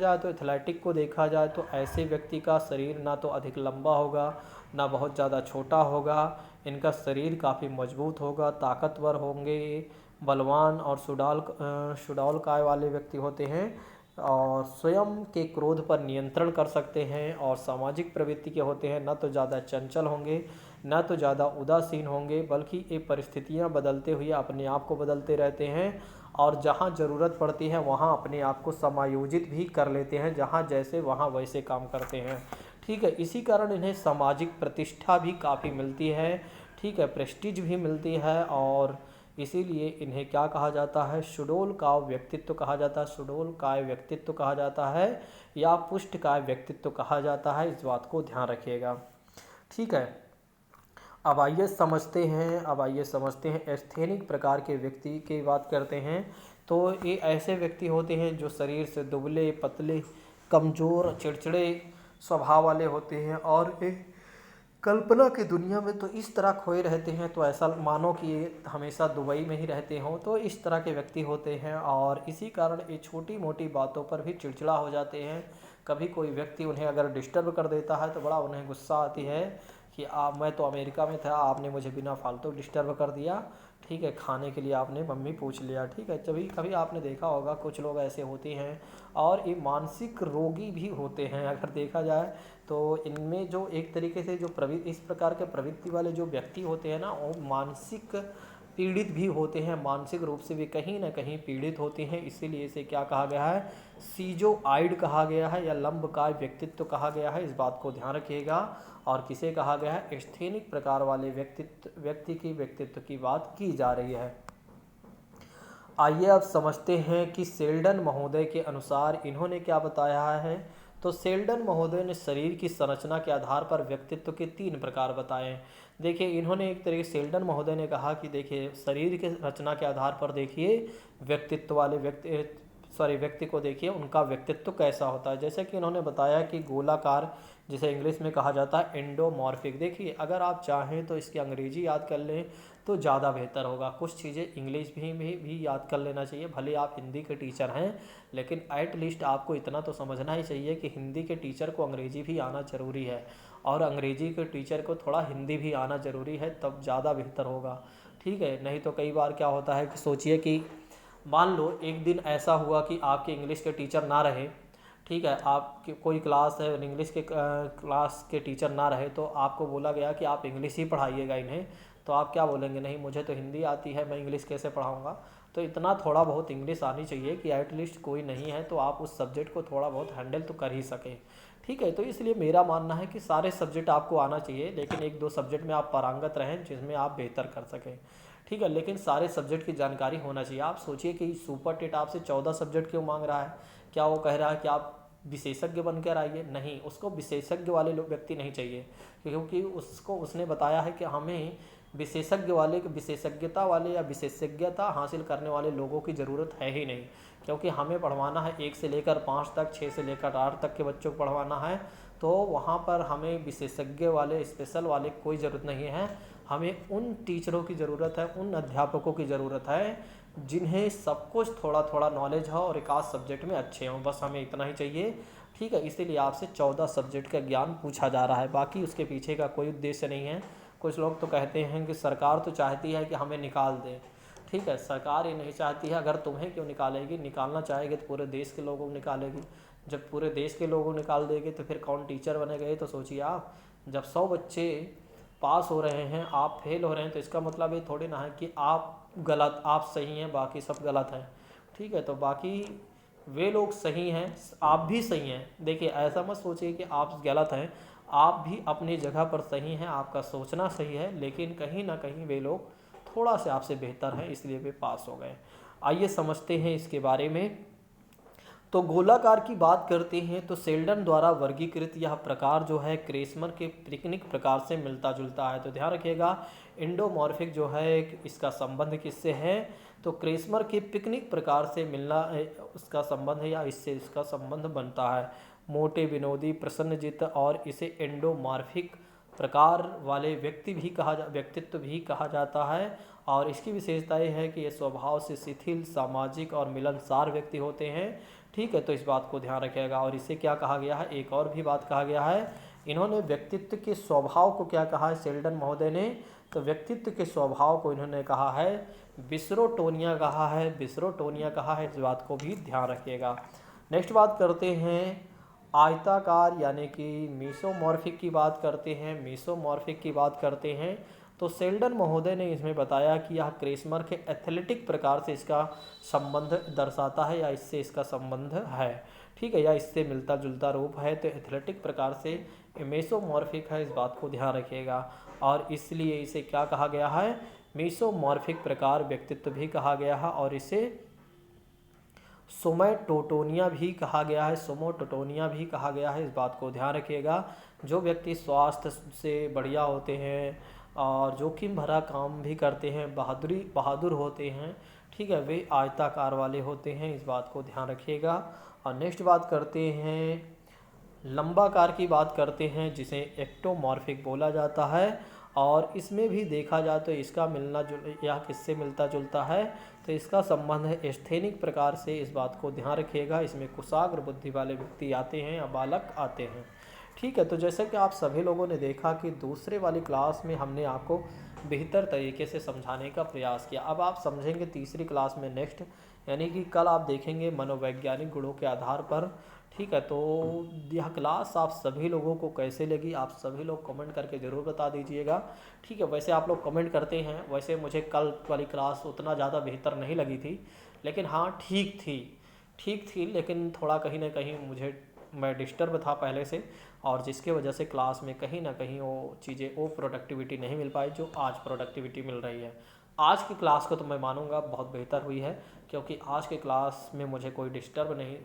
जाए तो ऐसे व्यक्ति का शरीर ना तो अधिक लंबा होगा ना बहुत ज़्यादा छोटा होगा। इनका शरीर काफ़ी मजबूत होगा, ताकतवर होंगे, बलवान और सुडौल काय वाले व्यक्ति होते हैं और स्वयं के क्रोध पर नियंत्रण कर सकते हैं और सामाजिक प्रवृत्ति के होते हैं। न तो ज़्यादा चंचल होंगे न तो ज़्यादा उदासीन होंगे, बल्कि ये परिस्थितियाँ बदलते हुए अपने आप को बदलते रहते हैं और जहाँ ज़रूरत पड़ती है वहाँ अपने आप को समायोजित भी कर लेते हैं, जहाँ जैसे वहाँ वैसे काम करते हैं। ठीक है, इसी कारण इन्हें सामाजिक प्रतिष्ठा भी काफ़ी मिलती है। ठीक है, प्रेस्टीज भी मिलती है और इसीलिए इन्हें क्या कहा जाता है, सुडौल काय व्यक्तित्व कहा जाता है, सुडौल काय व्यक्तित्व कहा जाता है या पुष्ट काय व्यक्तित्व कहा जाता है। इस बात को ध्यान रखिएगा। ठीक है, अब आइए समझते हैं एस्थेनिक प्रकार के व्यक्ति की बात करते हैं। तो ये ऐसे व्यक्ति होते हैं जो शरीर से दुबले पतले, कमज़ोर, चिड़चिड़े स्वभाव वाले होते हैं और एक कल्पना की दुनिया में तो इस तरह खोए रहते हैं, तो ऐसा मानो कि ये हमेशा दुबई में ही रहते हों। तो इस तरह के व्यक्ति होते हैं और इसी कारण ये छोटी मोटी बातों पर भी चिड़चिड़ा हो जाते हैं। कभी कोई व्यक्ति उन्हें अगर डिस्टर्ब कर देता है तो बड़ा उन्हें गुस्सा आती है कि मैं तो अमेरिका में था, आपने मुझे बिना फालतू डिस्टर्ब कर दिया। ठीक है, खाने के लिए आपने मम्मी पूछ लिया। ठीक है, कभी कभी आपने देखा होगा कुछ लोग ऐसे होते हैं और ये मानसिक रोगी भी होते हैं अगर देखा जाए तो। इनमें जो एक तरीके से जो इस प्रकार के प्रवृत्ति वाले जो व्यक्ति होते हैं ना, वो मानसिक पीड़ित भी होते हैं, मानसिक रूप से भी कहीं ना कहीं पीड़ित होते हैं। इसीलिए इसे क्या कहा गया है, सीजोआइड कहा गया है या लंबकाय व्यक्तित्व कहा गया है। इस बात को ध्यान रखिएगा। और किसे कहा गया है, एस्थेनिक प्रकार वाले व्यक्ति की व्यक्तित्व की बात की जा रही है। आइए अब समझते हैं कि सेल्डन महोदय के अनुसार इन्होंने क्या बताया है। तो सेल्डन महोदय ने शरीर की संरचना के आधार पर व्यक्तित्व के 3 प्रकार बताए। देखिए, इन्होंने एक तरीके सेल्डन महोदय ने कहा कि देखिए शरीर के रचना के आधार पर देखिए व्यक्तित्व वाले व्यक्ति को देखिए उनका व्यक्तित्व कैसा होता है। जैसे कि इन्होंने बताया कि गोलाकार, जिसे इंग्लिश में कहा जाता है एंडोमॉर्फिक। देखिए, अगर आप चाहें तो इसकी अंग्रेजी याद कर लें तो ज़्यादा बेहतर होगा। कुछ चीज़ें इंग्लिश भी याद कर लेना चाहिए। भले आप हिंदी के टीचर हैं, लेकिन एट लीस्ट आपको इतना तो समझना ही चाहिए कि हिंदी के टीचर को अंग्रेजी भी आना ज़रूरी है और अंग्रेजी के टीचर को थोड़ा हिंदी भी आना ज़रूरी है, तब ज़्यादा बेहतर होगा। ठीक है, नहीं तो कई बार क्या होता है कि सोचिए कि मान लो एक दिन ऐसा हुआ कि आपके इंग्लिश के टीचर ना रहे। ठीक है, आपकी कोई क्लास है, इंग्लिश के क्लास के टीचर ना रहे तो आपको बोला गया कि आप इंग्लिश ही पढ़ाइएगा इन्हें। तो आप क्या बोलेंगे, नहीं मुझे तो हिंदी आती है, मैं इंग्लिश कैसे पढ़ाऊँगा। तो इतना थोड़ा बहुत इंग्लिश आनी चाहिए कि एटलीस्ट कोई नहीं है तो आप उस सब्जेक्ट को थोड़ा बहुत हैंडल तो कर ही सकें। ठीक है, तो इसलिए मेरा मानना है कि सारे सब्जेक्ट आपको आना चाहिए, लेकिन 1-2 सब्जेक्ट में आप पारंगत रहें जिसमें आप बेहतर कर सकें। ठीक है, लेकिन सारे सब्जेक्ट की जानकारी होना चाहिए। आप सोचिए कि सुपर टेट आपसे 14 सब्जेक्ट क्यों मांग रहा है। क्या वो कह रहा है कि आप विशेषज्ञ बनकर आइए? नहीं, उसको विशेषज्ञ वाले लोग व्यक्ति नहीं चाहिए, क्योंकि उसने बताया है कि हमें विशेषज्ञता वाले या विशेषज्ञता हासिल करने वाले लोगों की ज़रूरत है ही नहीं, क्योंकि हमें पढ़वाना है 1 से लेकर 5 तक, 6 से लेकर 8 तक के बच्चों को पढ़वाना है। तो वहाँ पर हमें विशेषज्ञ वाले, स्पेशल वाले कोई ज़रूरत नहीं है। हमें उन टीचरों की ज़रूरत है, उन अध्यापकों की ज़रूरत है जिन्हें सब कुछ थोड़ा थोड़ा नॉलेज हो और एक आध सब्जेक्ट में अच्छे हों, बस हमें इतना ही चाहिए। ठीक है, इसीलिए आपसे 14 सब्जेक्ट का ज्ञान पूछा जा रहा है, बाकी उसके पीछे का कोई उद्देश्य नहीं है, कुछ लोग तो कहते हैं कि सरकार तो चाहती है कि हमें निकाल दे। ठीक है, सरकार ये नहीं चाहती है। अगर तुम्हें क्यों निकालेगी, निकालना चाहेगी तो पूरे देश के लोगों को निकालेगी। जब पूरे देश के लोगों को निकाल देगी तो फिर कौन टीचर बनेगा? ये तो सोचिए आप। जब 100 बच्चे पास हो रहे हैं, आप फेल हो रहे हैं, तो इसका मतलब ये थोड़ी ना है कि आप गलत, आप सही हैं, बाकी सब गलत हैं। ठीक है, तो बाकी वे लोग सही हैं, आप भी सही हैं। देखिए, ऐसा मत सोचिए कि आप गलत हैं, आप भी अपनी जगह पर सही हैं, आपका सोचना सही है, लेकिन कहीं ना कहीं वे लोग थोड़ा से आपसे बेहतर हैं, इसलिए वे पास हो गए। आइए समझते हैं इसके बारे में। तो गोलाकार की बात करते हैं तो सेल्डन द्वारा वर्गीकृत यह प्रकार जो है क्रेसमर के पिकनिक प्रकार से मिलता जुलता है। तो ध्यान रखिएगा, इंडोमॉर्फिक जो है इसका संबंध किससे है? तो क्रेसमर के पिकनिक प्रकार से मिलना उसका संबंध है, या इससे इसका संबंध बनता है। मोटे, विनोदी, प्रसन्नजित और इसे एंडोमॉर्फिक प्रकार वाले व्यक्तित्व भी कहा जाता है। और इसकी विशेषता यह है कि ये स्वभाव से शिथिल, सामाजिक और मिलनसार व्यक्ति होते हैं। ठीक है, तो इस बात को ध्यान रखिएगा। और इसे क्या कहा गया है? एक और भी बात कहा गया है, इन्होंने व्यक्तित्व के स्वभाव को क्या कहा है सेल्डन महोदय ने? तो व्यक्तित्व के स्वभाव को इन्होंने कहा है बिस्रोटोनिया कहा है, बिस्रोटोनिया कहा है। इस बात को भी ध्यान रखिएगा। नेक्स्ट बात करते हैं आयताकार यानी कि मीसोमॉर्फिक की बात करते हैं। मीसोमॉर्फिक की बात करते हैं तो सेल्डन महोदय ने इसमें बताया कि यह क्रेसमर के एथलेटिक प्रकार से इसका संबंध दर्शाता है, या इससे इसका संबंध है। ठीक है, या इससे मिलता जुलता रूप है। तो एथलेटिक प्रकार से मेसोमॉर्फिक है, इस बात को ध्यान रखिएगा। और इसलिए इसे क्या कहा गया है? मेसोमॉर्फिक प्रकार व्यक्तित्व भी कहा गया है, और इसे सोमैटोटोनिया भी कहा गया है, सोमोटोटोनिया भी कहा गया है। इस बात को ध्यान रखिएगा। जो व्यक्ति स्वास्थ्य से बढ़िया होते हैं और जोखिम भरा काम भी करते हैं, बहादुर होते हैं, ठीक है, वे आयताकार वाले होते हैं। इस बात को ध्यान रखिएगा। और नेक्स्ट बात करते हैं लंबाकार की बात करते हैं, जिसे एक्टोमॉर्फिक बोला जाता है। और इसमें भी देखा जाए तो इसका मिलना जुल या किससे मिलता जुलता है? तो इसका संबंध है एस्थेनिक प्रकार से। इस बात को ध्यान रखिएगा। इसमें कुशाग्र बुद्धि वाले व्यक्ति आते हैं या बालक आते हैं। ठीक है, तो जैसे कि आप सभी लोगों ने देखा कि दूसरे वाली क्लास में हमने आपको बेहतर तरीके से समझाने का प्रयास किया। अब आप समझेंगे तीसरी क्लास में नेक्स्ट, यानी कि कल आप देखेंगे मनोवैज्ञानिक गुणों के आधार पर। ठीक है, तो यह क्लास आप सभी लोगों को कैसे लगी, आप सभी लोग कमेंट करके ज़रूर बता दीजिएगा। ठीक है, वैसे आप लोग कमेंट करते हैं, वैसे मुझे कल वाली क्लास उतना ज़्यादा बेहतर नहीं लगी थी, लेकिन हाँ ठीक थी, लेकिन थोड़ा कहीं ना कहीं मैं डिस्टर्ब था पहले से, और जिसके वजह से क्लास में कहीं ना कहीं वो प्रोडक्टिविटी नहीं मिल पाई जो आज प्रोडक्टिविटी मिल रही है। आज की क्लास को तो मैं मानूंगा बहुत बेहतर हुई है, क्योंकि आज के क्लास में मुझे कोई डिस्टर्ब नहीं,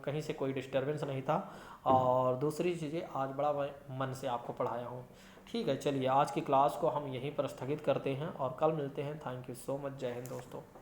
कहीं से कोई डिस्टर्बेंस नहीं था। और दूसरी चीज़ें आज बड़ा मैं मन से आपको पढ़ाया हूँ। ठीक है, चलिए आज की क्लास को हम यहीं पर स्थगित करते हैं और कल मिलते हैं। Thank you so much. जय हिंद दोस्तों।